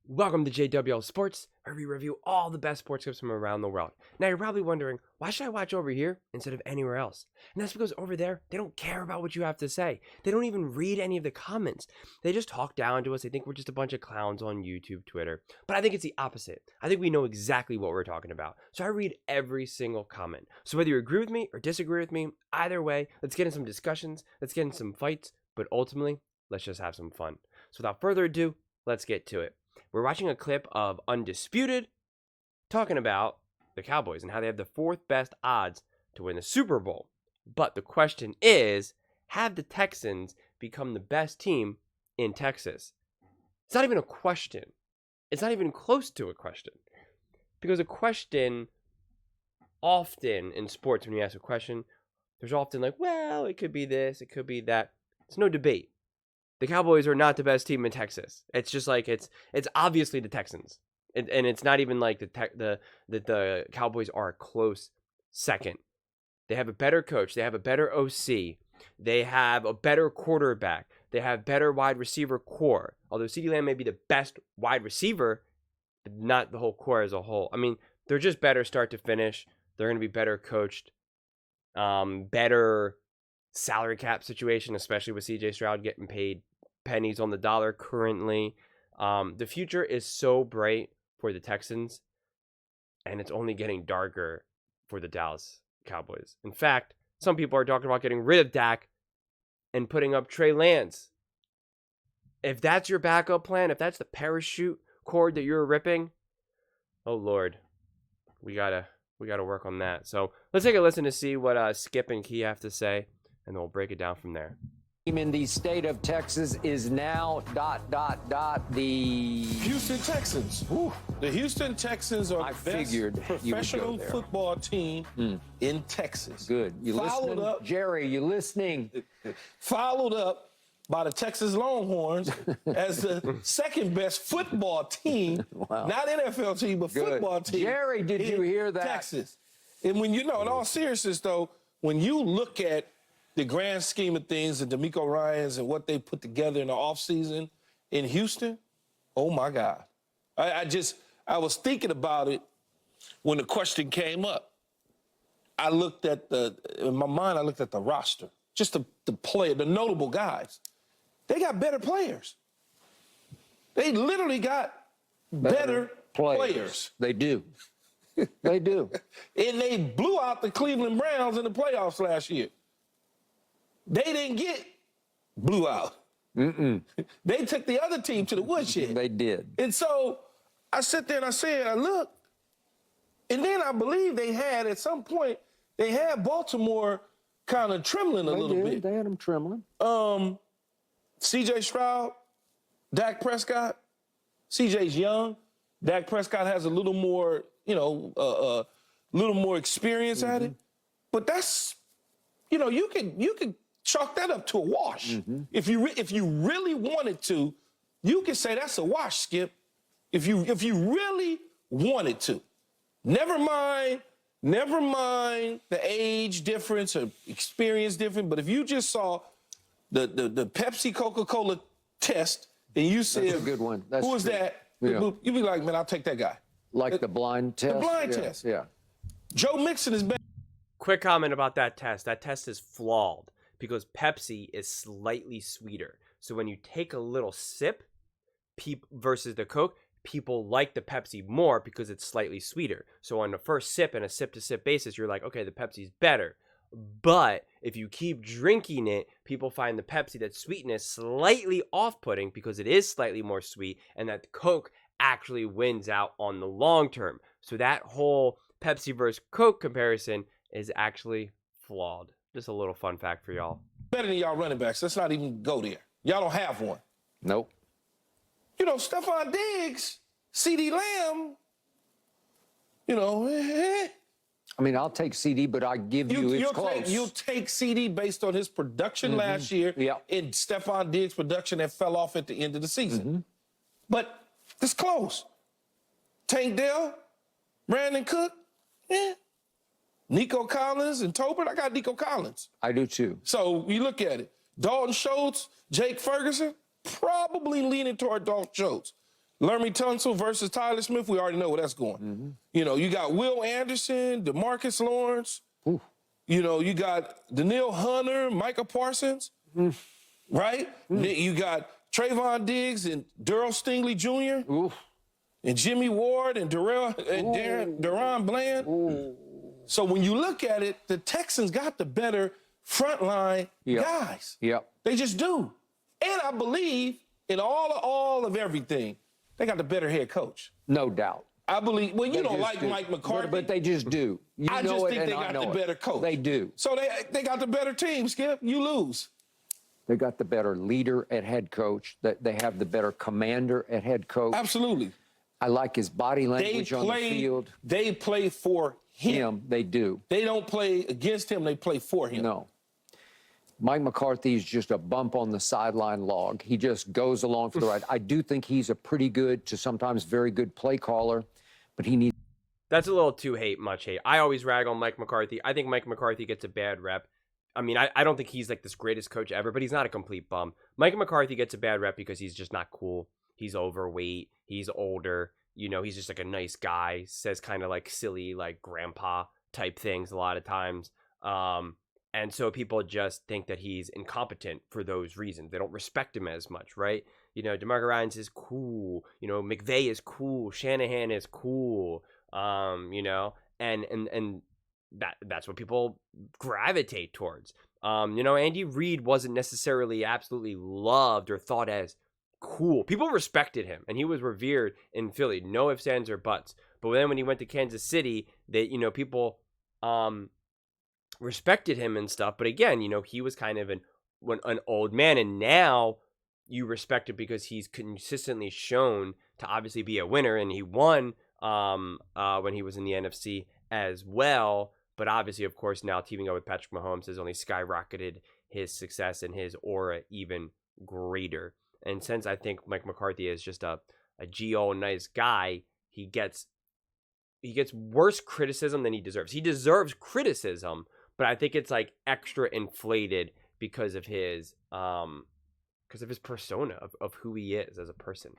Welcome to JWL Sports, where we review all the best sports clips from around the world. Now you're probably wondering, why should I watch over here instead of anywhere else? And that's because over there, they don't care about what you have to say. They don't even read any of the comments. They just talk down to us. They think we're just a bunch of clowns on YouTube, Twitter. But I think it's the opposite. I think we know exactly what we're talking about. So I read every single comment. So whether you agree with me or disagree with me, either way, let's get in some discussions, let's get in some fights, but ultimately, let's just have some fun. So without further ado, let's get to it. We're watching a clip of Undisputed talking about the Cowboys and how they have the fourth best odds to win the Super Bowl. But the question is, have the Texans become the best team in Texas? It's not even a question. It's not even close to a question. Because a question, often in sports, when you ask a question, there's often like, well, it could be this, it could be that. It's no debate. The Cowboys are not the best team in Texas. It's just like it's obviously the Texans, and it's not even like the Cowboys are a close second. They have a better coach. They have a better OC. They have a better quarterback. They have better wide receiver core. Although CeeDee Lamb may be the best wide receiver, but not the whole core as a whole. I mean, they're just better start to finish. They're going to be better coached, better salary cap situation, especially with CJ Stroud getting paid pennies on the dollar currently. The future is so bright for the Texans, and it's only getting darker for the Dallas Cowboys. In fact, some people are talking about getting rid of Dak and putting up Trey Lance. If that's your backup plan, if that's the parachute cord that you're ripping, oh Lord, we gotta work on that. So let's take a listen to see what Skip and Key have to say, and then we'll break it down from there. In the state of Texas is now ... the Houston Texans. Whew. The Houston Texans are the best professional football team in Texas. Good. You listening? Up, Jerry, you listening? Followed up by the Texas Longhorns as the second best football team. Wow. Not NFL team, but football team. Jerry, did you hear that? Texas. And when in all seriousness, though, when you look at the grand scheme of things, the DeMeco Ryans and what they put together in the offseason in Houston, oh, my God. I was thinking about it when the question came up. In my mind, I looked at the roster, just the player, the notable guys. They got better players. They literally got better players. They do. They do. And they blew out the Cleveland Browns in the playoffs last year. They didn't get blew out. They took the other team to the woodshed. They did. And so I sit there and I look, and then I believe they had, at some point, they had Baltimore kind of trembling a little bit. They had them trembling. CJ Stroud, Dak Prescott. CJ's young. Dak Prescott has a little more, little more experience at it. But that's, you can chalk that up to a wash. If you really wanted to, you could say that's a wash, Skip. If you really wanted to. Never mind the age difference or experience difference, but if you just saw the Pepsi Coca-Cola test and you said, that's a good one. Who was that? Yeah. You'd be like, man, I'll take that guy. Like the blind test? The blind test. Yeah. Joe Mixon is better. Quick comment about that test. That test is flawed because Pepsi is slightly sweeter. So when you take a little sip versus the Coke, people like the Pepsi more because it's slightly sweeter. So on the first sip and a sip-to-sip basis, you're like, okay, the Pepsi's better. But if you keep drinking it, people find the Pepsi, that sweetness, slightly off-putting because it is slightly more sweet, and that Coke actually wins out on the long term. So that whole Pepsi versus Coke comparison is actually flawed. Just a little fun fact for y'all. Better than y'all running backs. Let's not even go there. Y'all don't have one. Nope. Stephon Diggs, CeeDee Lamb, I mean, I'll take CD, but I give you it's close. You'll take CD based on his production last year and Stephon Diggs' production that fell off at the end of the season. But it's close. Tank Dell, Brandon Cook, Nico Collins and Tolbert. I got Nico Collins. I do too. So you look at it. Dalton Schultz, Jake Ferguson, probably leaning toward Dalton Schultz. Laremy Tunsil versus Tyler Smith, we already know where that's going. You know, you got Will Anderson, DeMarcus Lawrence. Ooh. You know, you got Danielle Hunter, Micah Parsons, right? You got Trayvon Diggs and Darrell Stingley Jr. Ooh. and Jimmy Ward and Deron Bland. Ooh. So when you look at it, the Texans got the better frontline guys. Yep. They just do. And I believe in all of everything, they got the better head coach. No doubt. I believe, well, you They don't just like do. Mike McCarthy. But they just do. You I know just it, think they and I got the know better it. coach. They do. So they got the better team, Skip. You lose. They got the better leader at head coach. They have the better commander at head coach. Absolutely. I like his body language on the field. They play for him. They do. They don't play against him. They play for him. No. Mike McCarthy is just a bump on the sideline log. He just goes along for the ride. I do think he's a pretty good to sometimes very good play caller, but he needs. That's a little too much hate. I always rag on Mike McCarthy. I think Mike McCarthy gets a bad rep. I mean, I don't think he's like this greatest coach ever, but he's not a complete bum. Mike McCarthy gets a bad rep because he's just not cool. He's overweight. He's older. You know, he's just like a nice guy. Says kind of like silly, like grandpa type things a lot of times. And so people just think that he's incompetent for those reasons. They don't respect him as much, right? You know, DeMarco Ryans is cool. You know, McVay is cool. Shanahan is cool. You know, and that's what people gravitate towards. You know, Andy Reid wasn't necessarily absolutely loved or thought as cool. People respected him, and he was revered in Philly. No ifs, ands, or buts. But then when he went to Kansas City, people respected him and stuff. But again, you know, he was kind of an old man, and now you respect him because he's consistently shown to obviously be a winner, and he won when he was in the NFC as well. But obviously, of course, now teaming up with Patrick Mahomes has only skyrocketed his success and his aura even greater. And since I think Mike McCarthy is just a G.O. nice guy, he gets worse criticism than he deserves. He deserves criticism, but I think it's like extra inflated because of his persona of who he is as a person.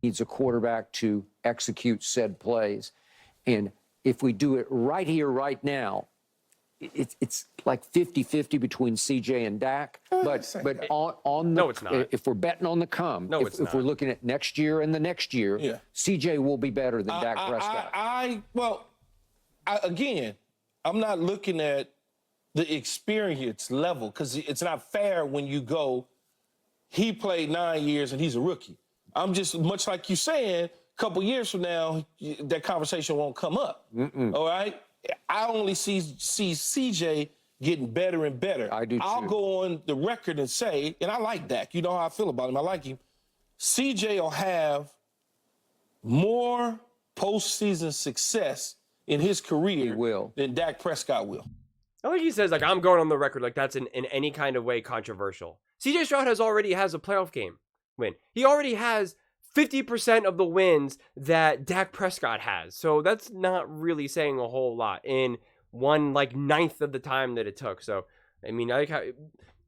Needs a quarterback to execute said plays, and if we do it right here, right now, it's like 50-50 between CJ and Dak. But on the, no, it's not. If we're betting on the come, if we're looking at next year and the next year, CJ will be better than Dak Prescott. Again, I'm not looking at the experience level because it's not fair when you go, he played 9 years and he's a rookie. I'm just, much like you saying, a couple years from now, that conversation won't come up. All right? I only see CJ getting better and better. I do too. I'll go on the record and say, and I like Dak. You know how I feel about him. I like him. CJ will have more postseason success in his career than Dak Prescott will. I think he says, like, I'm going on the record like that's in any kind of way controversial. CJ Stroud already has a playoff game win. He already has 50% of the wins that Dak Prescott has. So that's not really saying a whole lot in 1/9 of the time that it took. So, I mean, I like how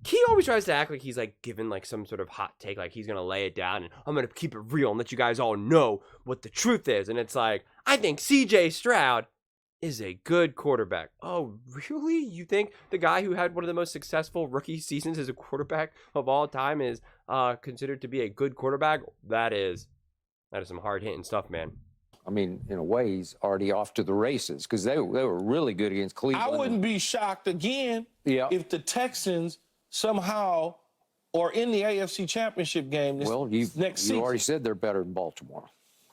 he always tries to act like he's like giving like some sort of hot take, like he's going to lay it down and I'm going to keep it real and let you guys all know what the truth is. And it's like, I think CJ Stroud is a good quarterback. Oh, really? You think the guy who had one of the most successful rookie seasons as a quarterback of all time is considered to be a good quarterback? That is some hard-hitting stuff, man. I mean, in a way, he's already off to the races because they were really good against Cleveland. I wouldn't be shocked again if the Texans somehow are in the AFC Championship game next season. You already said they're better than Baltimore.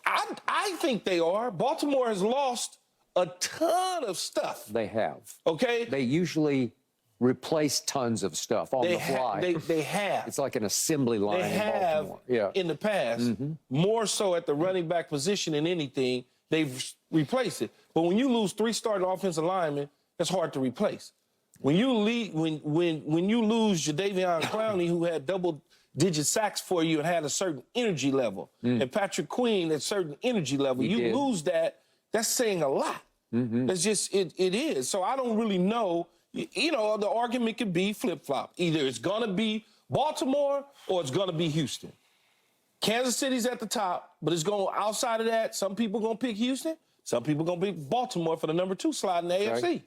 I think they are. Baltimore has lost a ton of stuff. They have. Okay? They usually replace tons of stuff on the fly. They have. It's like an assembly line in Baltimore. In the past, more so at the running back position than anything, they've replaced it. But when you lose 3 starting offensive linemen, that's hard to replace. When you when you lose Jadeveon Clowney, who had double-digit sacks for you and had a certain energy level, and Patrick Queen at a certain energy level, you lose that. That's saying a lot. That's just, it is. So I don't really know. You know, the argument could be flip-flop. Either it's going to be Baltimore or it's going to be Houston. Kansas City's at the top, but it's going outside of that. Some people going to pick Houston. Some people going to pick Baltimore for the number 2 slot in the AFC.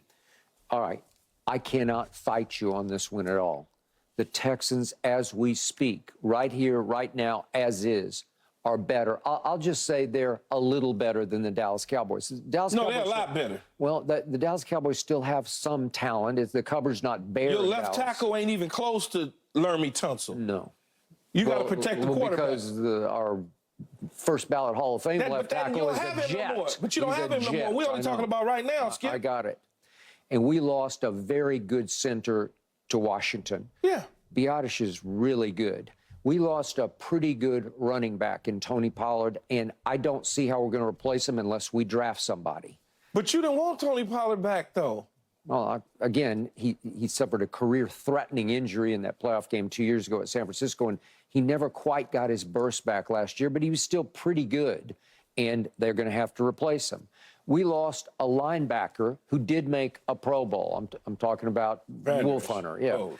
All right. I cannot fight you on this one at all. The Texans, as we speak, right here, right now, as is, are better. I'll just say they're a little better than the Dallas Cowboys. No, they're a lot better. Well, the Dallas Cowboys still have some talent. If the cupboard's not bare. Your left Dallas. tackle ain't even close to Laramie Tunsil. No. You got to protect the quarterback. Because our first ballot Hall of Fame left tackle is a Jet. But you don't have him no more. We're only talking about right now, Skip. I got it. And we lost a very good center to Washington. Yeah. Biotish is really good. We lost a pretty good running back in Tony Pollard, and I don't see how we're going to replace him unless we draft somebody. But you didn't want Tony Pollard back, though. Well, again, he suffered a career-threatening injury in that playoff game 2 years ago at San Francisco, and he never quite got his burst back last year, but he was still pretty good, and they're going to have to replace him. We lost a linebacker who did make a Pro Bowl. I'm talking about Wolf Hunter, yeah. Oh.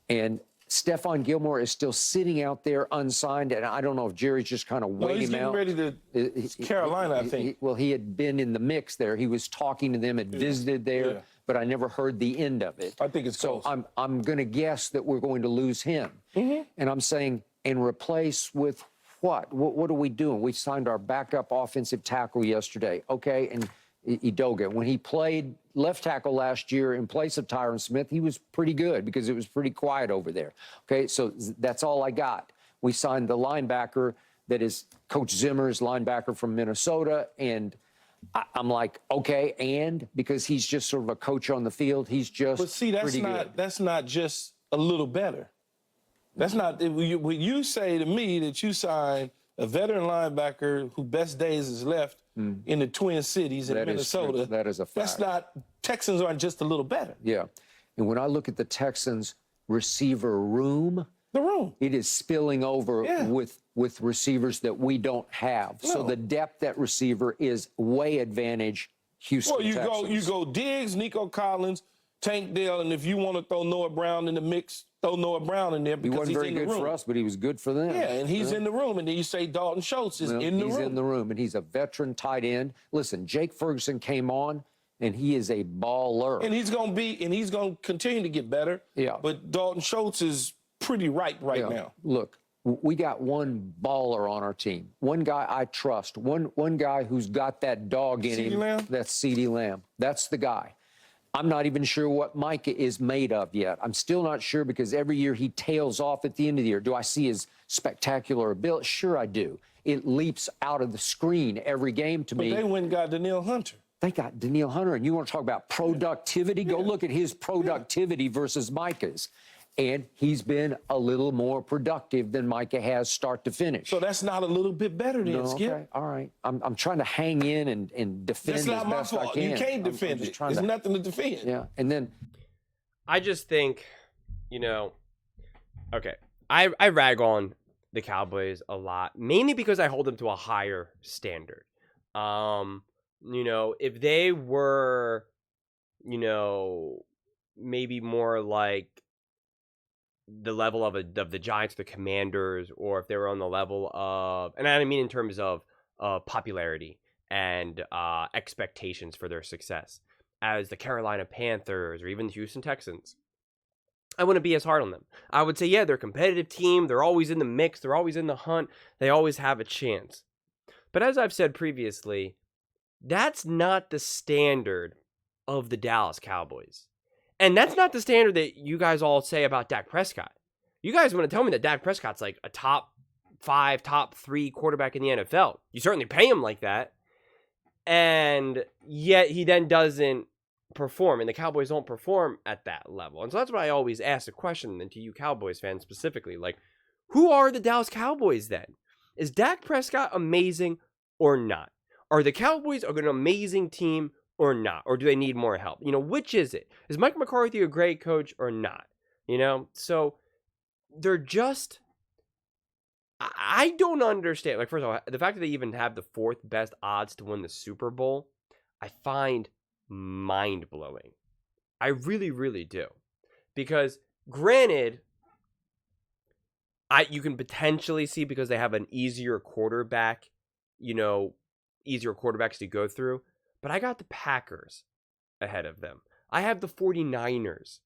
And Stephon Gilmore is still sitting out there unsigned, and I don't know if Jerry's just kind of waiting him out. He's getting ready to Carolina, I think. Well, he had been in the mix there. He was talking to them, had visited there, but I never heard the end of it. I think it's close. So I'm going to guess that we're going to lose him. And I'm saying, and replace with what? What are we doing? We signed our backup offensive tackle yesterday, okay, and Edoga. When he played left tackle last year in place of Tyron Smith, he was pretty good because it was pretty quiet over there. Okay, so that's all I got. We signed the linebacker that is Coach Zimmer's linebacker from Minnesota, and I'm like, okay, and because he's just sort of a coach on the field, he's just But see, that's not just a little better. That's not when you say to me that you signed a veteran linebacker whose best days is left in the Twin Cities in Minnesota. That is a fact. That's not, Texans aren't just a little better. Yeah. And when I look at the Texans receiver room, it is spilling over with receivers that we don't have. No. So the depth at receiver is way advantage Houston Texans. Well, you go Diggs, Nico Collins, Tank Dell, and if you want to throw Noah Brown in the mix, throw Noah Brown in there because he wasn't very good for us, but he was good for them. Yeah, and he's in the room. And then you say Dalton Schultz is in the room. He's in the room, and he's a veteran tight end. Listen, Jake Ferguson came on, and he is a baller. And he's going to continue to get better. Yeah. But Dalton Schultz is pretty ripe right now. Look, we got one baller on our team. One guy I trust. One guy who's got that dog in him. Lamb? That's CeeDee Lamb. That's the guy. I'm not even sure what Micah is made of yet. I'm still not sure because every year he tails off at the end of the year. Do I see his spectacular ability? Sure I do. It leaps out of the screen every game to me. But they went and got Danielle Hunter. They got Danielle Hunter, and you want to talk about productivity? Go look at his productivity versus Micah's. And he's been a little more productive than Micah has start to finish. So that's not a little bit better than Skip. Okay, all right. I'm trying to hang in and defend as best I can. That's not my fault. You can't defend it. There's nothing to defend. Yeah, and then I just think, okay, I rag on the Cowboys a lot, mainly because I hold them to a higher standard. If they were, maybe more like the level of the Giants, the Commanders, or if they were on the level of, and I mean in terms of popularity and expectations for their success, as the Carolina Panthers or even the Houston Texans, I wouldn't be as hard on them. I would say, yeah, they're a competitive team. They're always in the mix. They're always in the hunt. They always have a chance. But as I've said previously, that's not the standard of the Dallas Cowboys. And that's not the standard that you guys all say about Dak Prescott. You guys want to tell me that Dak Prescott's like a top 5, top 3 quarterback in the NFL. You certainly pay him like that. And yet he then doesn't perform, and the Cowboys don't perform at that level. And so that's why I always ask the question, and to you Cowboys fans specifically, like, who are the Dallas Cowboys then? Is Dak Prescott amazing or not? Are the Cowboys an amazing team or not? Or do they need more help? Which is it? Is Mike McCarthy a great coach or not? So they're just, I don't understand. Like, first of all, the fact that they even have the 4th best odds to win the Super Bowl, I find mind-blowing. I really, really do. Because granted, You can potentially see because they have an easier quarterback, easier quarterbacks to go through. But I got the Packers ahead of them. I have the 49ers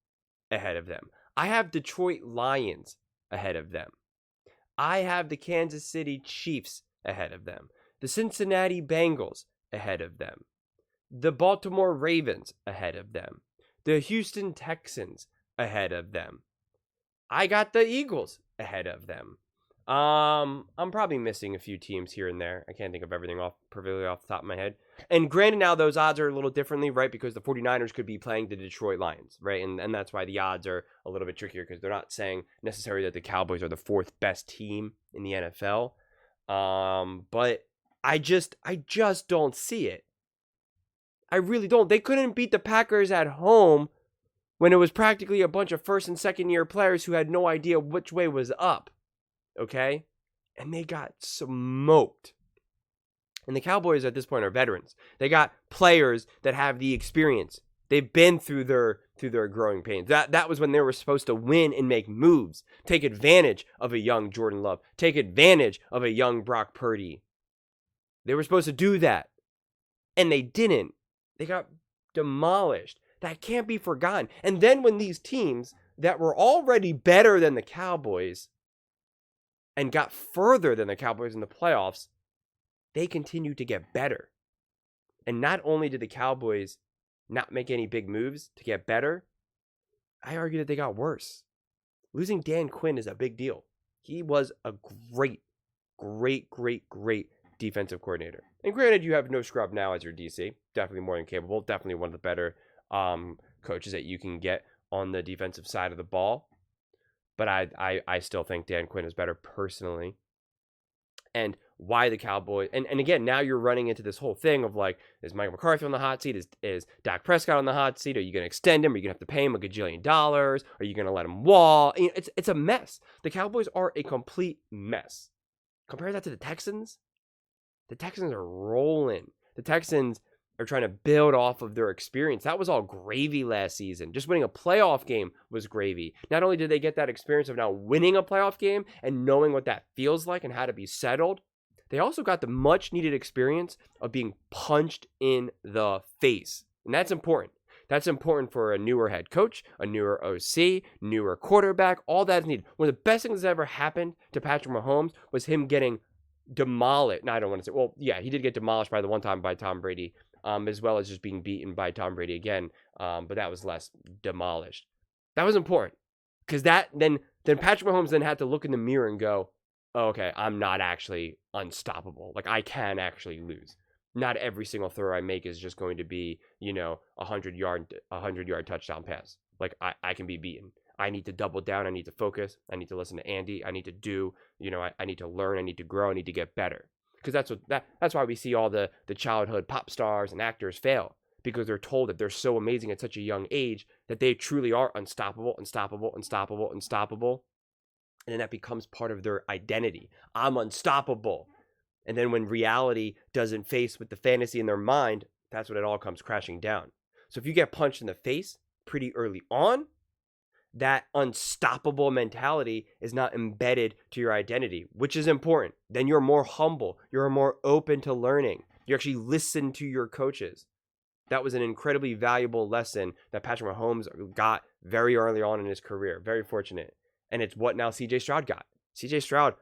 ahead of them. I have Detroit Lions ahead of them. I have the Kansas City Chiefs ahead of them. The Cincinnati Bengals ahead of them. The Baltimore Ravens ahead of them. The Houston Texans ahead of them. I got the Eagles ahead of them. I'm probably missing a few teams here and there. I can't think of everything perfectly off the top of my head. And granted, now those odds are a little differently, right? Because the 49ers could be playing the Detroit Lions, right? And that's why the odds are a little bit trickier because they're not saying necessarily that the Cowboys are the fourth best team in the NFL. But I just don't see it. I really don't. They couldn't beat the Packers at home when it was practically a bunch of first and second year players who had no idea which way was up. Okay? And they got smoked. And the Cowboys at this point are veterans. They got players that have the experience. They've been through their growing pains. That was when they were supposed to win and make moves. Take advantage of a young Jordan Love. Take advantage of a young Brock Purdy. They were supposed to do that. And they didn't. They got demolished. That can't be forgotten. And then when these teams that were already better than the Cowboys and got further than the Cowboys in the playoffs, they continue to get better. And not only did the Cowboys not make any big moves to get better, I argue that they got worse. Losing Dan Quinn is a big deal. He was a great defensive coordinator. And granted, you have no scrub now as your DC. Definitely more than capable. Definitely one of the better coaches that you can get on the defensive side of the ball. But I still think Dan Quinn is better personally. And why the Cowboys, and again, now you're running into this whole thing of like, is Mike McCarthy on the hot seat? Is Dak Prescott on the hot seat? Are you going to extend him? Are you going to have to pay him $1 gajillion? Are you going to let him walk? It's a mess. The Cowboys are a complete mess. Compare that to the Texans. The Texans are rolling. The Texans are trying to build off of their experience. That was all gravy last season. Just winning a playoff game was gravy. Not only did they get that experience of now winning a playoff game and knowing what that feels like and how to be settled, they also got the much needed experience of being punched in the face. And that's important. That's important for a newer head coach, a newer OC, newer quarterback. All that is needed. One of the best things that ever happened to Patrick Mahomes was him getting demolished. No, I don't want to say. Well, yeah, he did get demolished by the one time by Tom Brady, as well as just being beaten by Tom Brady again. But that was less demolished. That was important because that then Patrick Mahomes then had to look in the mirror and go, oh, okay, I'm not actually unstoppable. Like I can actually lose. Not every single throw I make is just going to be, a 100-yard touchdown pass. Like I can be beaten. I need to double down. I need to focus. I need to listen to Andy. I need to do, I need to learn. I need to grow. I need to get better. Because that's why we see all the childhood pop stars and actors fail. Because they're told that they're so amazing at such a young age that they truly are unstoppable. And then that becomes part of their identity. I'm unstoppable. And then when reality doesn't face with the fantasy in their mind, that's when it all comes crashing down. So if you get punched in the face pretty early on, that unstoppable mentality is not embedded to your identity, which is important. Then you're more humble. You're more open to learning. You actually listen to your coaches. That was an incredibly valuable lesson that Patrick Mahomes got very early on in his career. Very fortunate. And it's what now CJ Stroud got. CJ Stroud,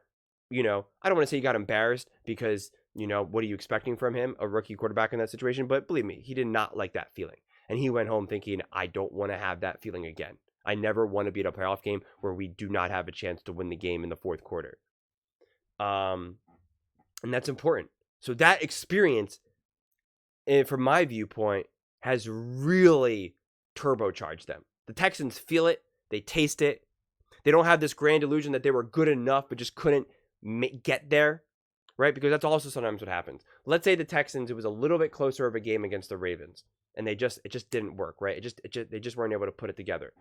I don't want to say he got embarrassed because, what are you expecting from him? A rookie quarterback in that situation. But believe me, he did not like that feeling. And he went home thinking, I don't want to have that feeling again. I never want to be in a playoff game where we do not have a chance to win the game in the fourth quarter. And that's important. So that experience, from my viewpoint, has really turbocharged them. The Texans feel it. They taste it. They don't have this grand illusion that they were good enough but just couldn't get there, right? Because that's also sometimes what happens. Let's say the Texans, it was a little bit closer of a game against the Ravens, and it just didn't work, right? They just weren't able to put it together.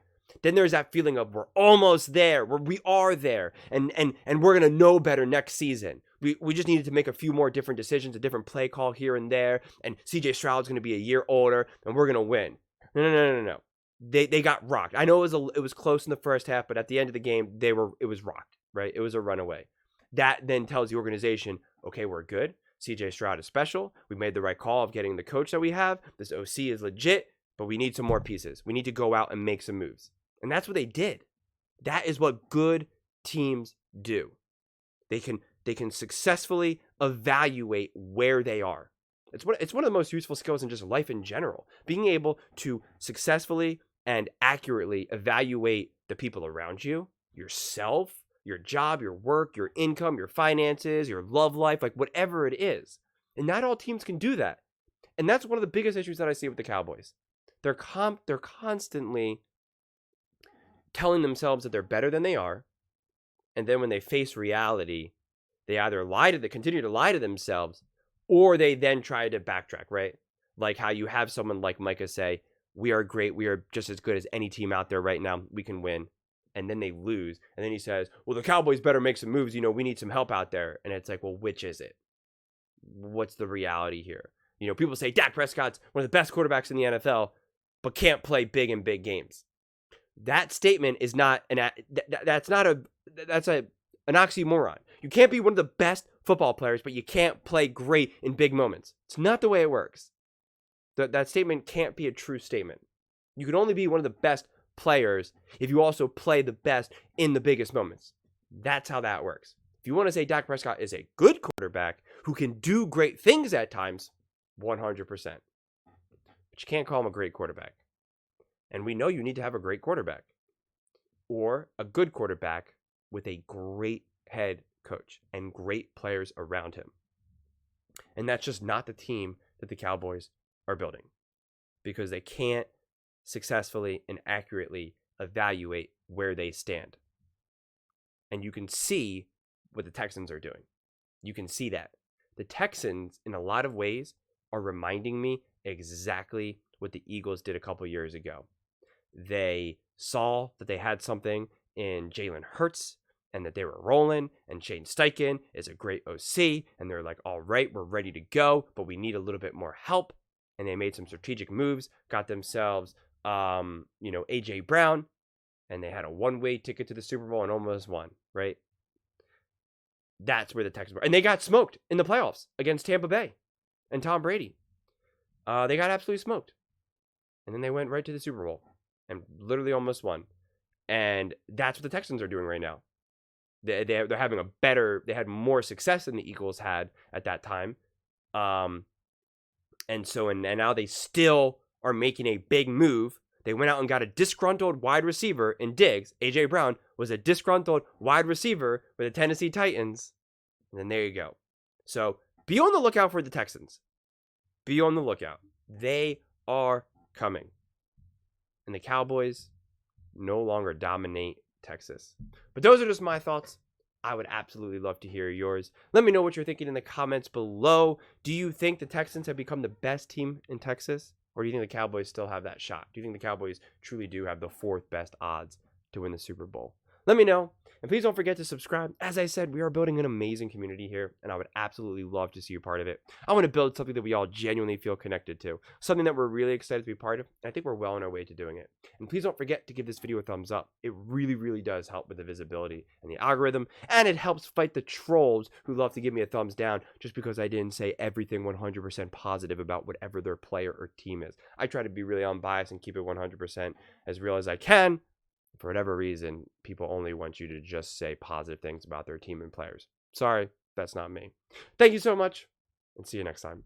Then there's that feeling of we're almost there, we are there, and we're gonna know better next season. We just needed to make a few more different decisions, a different play call here and there, and CJ Stroud's gonna be a year older, and we're gonna win. No. They got rocked. I know it was close in the first half, but at the end of the game, it was rocked, right? It was a runaway. That then tells the organization, okay, we're good. CJ Stroud is special. We made the right call of getting the coach that we have. This OC is legit, but we need some more pieces. We need to go out and make some moves. And that's what they did. That is what good teams do. They can successfully evaluate where they are. It's one of the most useful skills in just life in general. Being able to successfully and accurately evaluate the people around you, yourself, your job, your work, your income, your finances, your love life, like whatever it is. And not all teams can do that. And that's one of the biggest issues that I see with the Cowboys. They're constantly telling themselves that they're better than they are. And then when they face reality, they either continue to lie to themselves, or they then try to backtrack, right? Like how you have someone like Micah say, we are great. We are just as good as any team out there right now. We can win. And then they lose. And then he says, well, the Cowboys better make some moves. We need some help out there. And it's like, well, which is it? What's the reality here? People say Dak Prescott's one of the best quarterbacks in the NFL, but can't play big in big games. That statement is not that's an oxymoron. You can't be one of the best football players, but you can't play great in big moments. It's not the way it works. That statement can't be a true statement. You can only be one of the best players if you also play the best in the biggest moments. That's how that works. If you want to say Dak Prescott is a good quarterback who can do great things at times, 100%. But you can't call him a great quarterback. And we know you need to have a great quarterback or a good quarterback with a great head coach and great players around him. And that's just not the team that the Cowboys are building, because they can't successfully and accurately evaluate where they stand. And you can see what the Texans are doing. You can see that. The Texans, in a lot of ways, are reminding me exactly what the Eagles did a couple years ago. They saw that they had something in Jalen Hurts and that they were rolling, and Shane Steichen is a great OC, and they're like, all right, we're ready to go, but we need a little bit more help. And they made some strategic moves, got themselves, A.J. Brown, and they had a one-way ticket to the Super Bowl and almost won, right? That's where the Texans were. And they got smoked in the playoffs against Tampa Bay and Tom Brady. They got absolutely smoked. And then they went right to the Super Bowl and literally almost won. And that's what the Texans are doing right now. They're having they had more success than the Eagles had at that time. And now they still are making a big move. They went out and got a disgruntled wide receiver in Diggs. A.J. Brown was a disgruntled wide receiver for the Tennessee Titans. And then there you go. So be on the lookout for the Texans. Be on the lookout. They are coming. And the Cowboys no longer dominate Texas. But those are just my thoughts. I would absolutely love to hear yours. Let me know what you're thinking in the comments below. Do you think the Texans have become the best team in Texas? Or do you think the Cowboys still have that shot? Do you think the Cowboys truly do have the 4th best odds to win the Super Bowl? Let me know. And please don't forget to subscribe. As I said, we are building an amazing community here, and I would absolutely love to see you part of it. I want to build something that we all genuinely feel connected to, something that we're really excited to be part of, and I think we're well on our way to doing it. And please don't forget to give this video a thumbs up. It really, really does help with the visibility and the algorithm, and it helps fight the trolls who love to give me a thumbs down just because I didn't say everything 100% positive about whatever their player or team is. I try to be really unbiased and keep it 100% as real as I can. For whatever reason, people only want you to just say positive things about their team and players. Sorry, that's not me. Thank you so much, and see you next time.